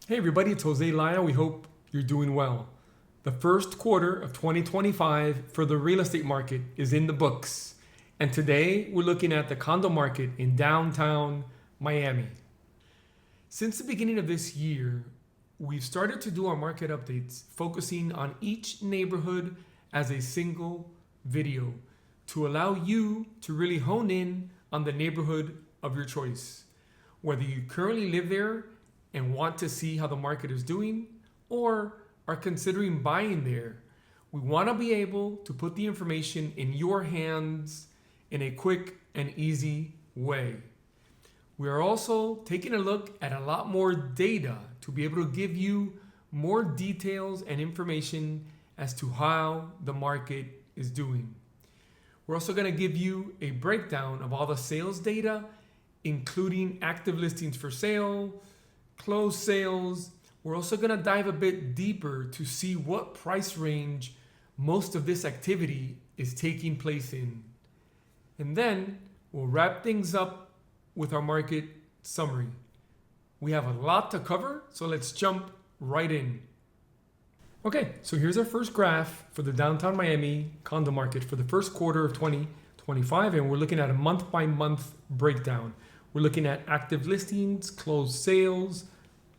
Hey everybody, it's Jose Laya. We hope you're doing well. The first quarter of 2025 for the real estate market is in the books. And today we're looking at the condo market in downtown Miami. Since the beginning of this year, we've started to do our market updates focusing on each neighborhood as a single video to allow you to really hone in on the neighborhood of your choice. Whether you currently live there and want to see how the market is doing or are considering buying there, we want to be able to put the information in your hands in a quick and easy way. We are also taking a look at a lot more data to be able to give you more details and information as to how the market is doing. We're also going to give you a breakdown of all the sales data, including active listings for sale, closed sales. We're also going to dive a bit deeper to see what price range most of this activity is taking place in. And then we'll wrap things up with our market summary. We have a lot to cover, so let's jump right in. Okay, so here's our first graph for the downtown Miami condo market for the first quarter of 2025, and we're looking at a month-by-month breakdown. We're looking at active listings, closed sales,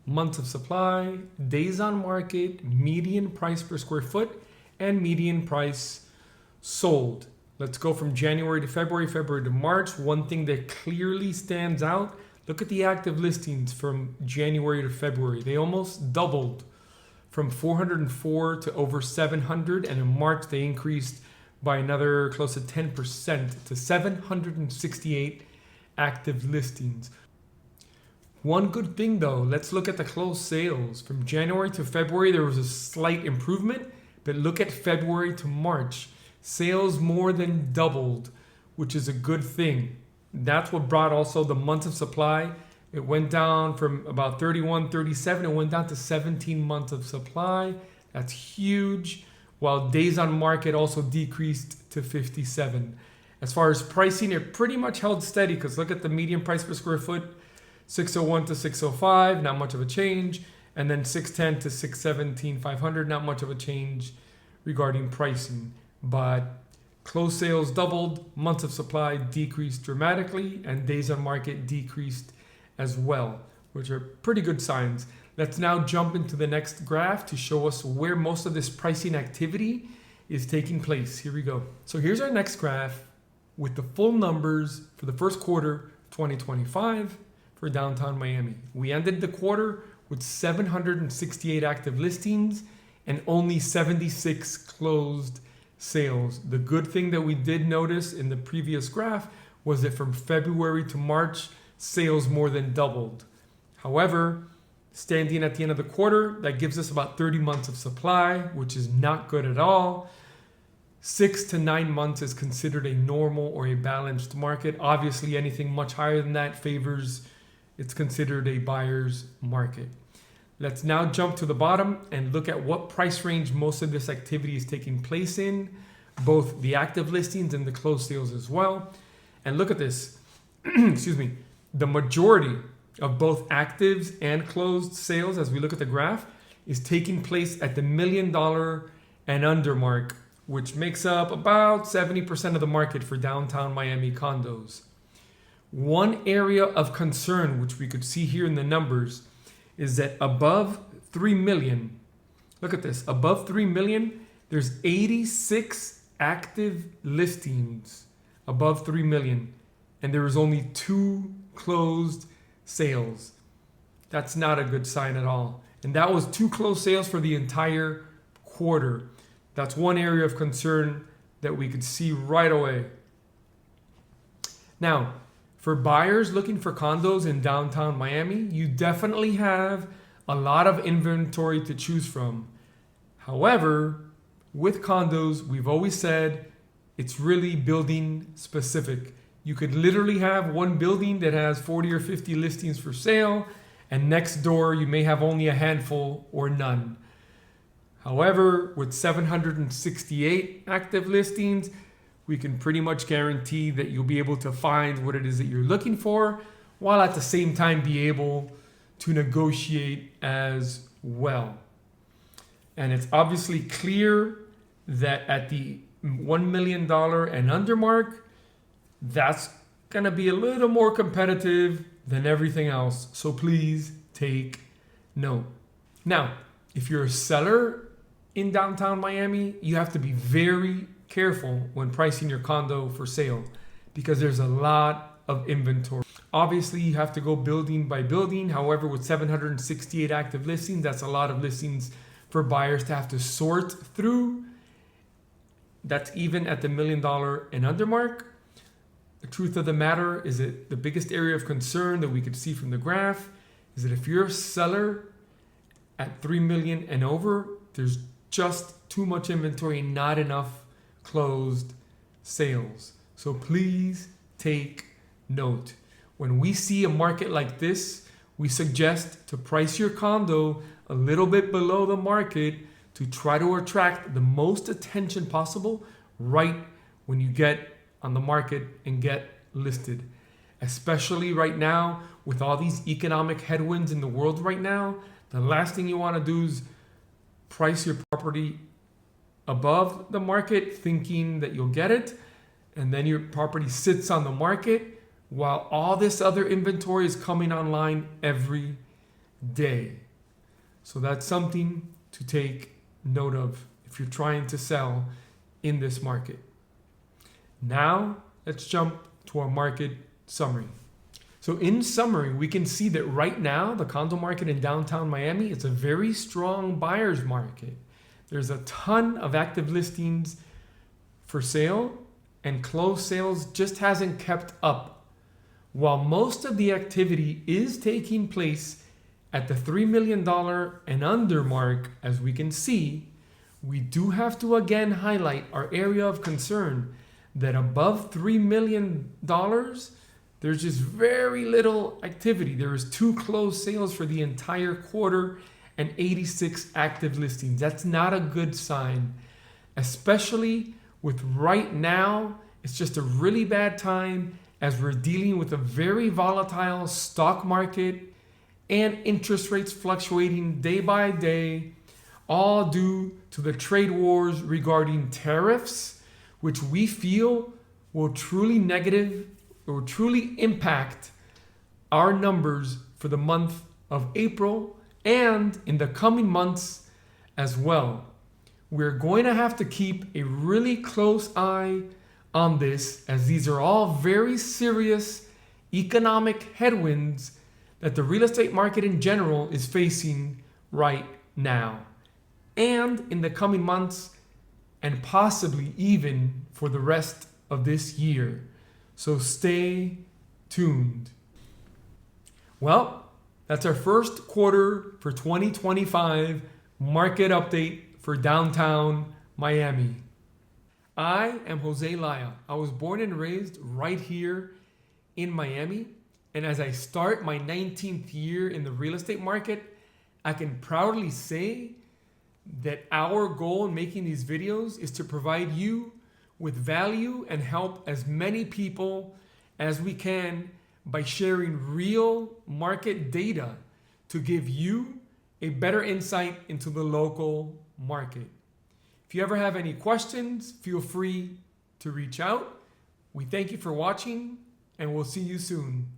months of supply, days on market, median price per square foot, and median price sold. Let's go from January to February, February to March. One thing that clearly stands out, look at the active listings from January to February. They almost doubled from 404 to over 700, and in March they increased by another close to 10% to 768 active listings. One good thing though, let's look at the closed sales. From January to February, there was a slight improvement, but look at February to March. Sales more than doubled, which is a good thing. That's what brought also the months of supply. It went down from about 31, 37, it went down to 17 months of supply. That's huge. While days on market also decreased to 57. As far as pricing, it pretty much held steady because look at the median price per square foot, 601 to 605, not much of a change. And then 610 to 617, 500, not much of a change regarding pricing. But closed sales doubled, months of supply decreased dramatically, and days on market decreased as well, which are pretty good signs. Let's now jump into the next graph to show us where most of this pricing activity is taking place. Here we go. So here's our next graph with the full numbers for the first quarter 2025 for downtown Miami. We ended the quarter with 768 active listings and only 76 closed sales. The good thing that we did notice in the previous graph was that from February to March, sales more than doubled. However, standing at the end of the quarter, that gives us about 30 months of supply, which is not good at all. 6 to 9 months is considered a normal or a balanced market. Obviously, anything much higher than that it's considered a buyer's market. Let's now jump to the bottom and look at what price range most of this activity is taking place in, both the active listings and the closed sales as well. And look at this, excuse me, the majority of both actives and closed sales, as we look at the graph, is taking place at the $1 million and under mark, which makes up about 70% of the market for downtown Miami condos. One area of concern, which we could see here in the numbers, is that above 3 million, look at this, above 3 million, there's 86 active listings above 3 million, and there is only 2 closed sales. That's not a good sign at all. And that was 2 closed sales for the entire quarter. That's one area of concern that we could see right away. Now, for buyers looking for condos in downtown Miami, you definitely have a lot of inventory to choose from. However, with condos, we've always said it's really building specific. You could literally have one building that has 40 or 50 listings for sale, and next door you may have only a handful or none. However, with 768 active listings, we can pretty much guarantee that you'll be able to find what it is that you're looking for, while at the same time be able to negotiate as well. And it's obviously clear that at the $1 million and under mark, that's going to be a little more competitive than everything else. So please take note. Now, if you're a seller in downtown Miami, you have to be very careful when pricing your condo for sale because there's a lot of inventory. Obviously, you have to go building by building. However, with 768 active listings, that's a lot of listings for buyers to have to sort through. That's even at the $1 million and under mark. The truth of the matter is that the biggest area of concern that we could see from the graph is that if you're a seller at 3 million and over, there's just too much inventory, not enough closed sales. So please take note. When we see a market like this, we suggest to price your condo a little bit below the market to try to attract the most attention possible right when you get on the market and get listed. Especially right now with all these economic headwinds in the world right now, the last thing you want to do is price your property above the market thinking that you'll get it, and then your property sits on the market while all this other inventory is coming online every day. So that's something to take note of if you're trying to sell in this market. Now, let's jump to our market summary. So in summary, we can see that right now, the condo market in downtown Miami is a very strong buyer's market. There's a ton of active listings for sale, and closed sales just hasn't kept up. While most of the activity is taking place at the $3 million and under mark, as we can see, we do have to again highlight our area of concern that above $3 million, there's just very little activity. There is 2 closed sales for the entire quarter and 86 active listings. That's not a good sign, especially with right now. It's just a really bad time as we're dealing with a very volatile stock market and interest rates fluctuating day by day, all due to the trade wars regarding tariffs, which we feel will truly impact our numbers for the month of April and in the coming months as well. We're going to have to keep a really close eye on this, as these are all very serious economic headwinds that the real estate market in general is facing right now and in the coming months, and possibly even for the rest of this year. So stay tuned. Well, that's our first quarter for 2025 market update for downtown Miami. I am Jose Laya. I was born and raised right here in Miami. And as I start my 19th year in the real estate market, I can proudly say that our goal in making these videos is to provide you with value and help as many people as we can by sharing real market data to give you a better insight into the local market. If you ever have any questions, feel free to reach out. We thank you for watching, and we'll see you soon.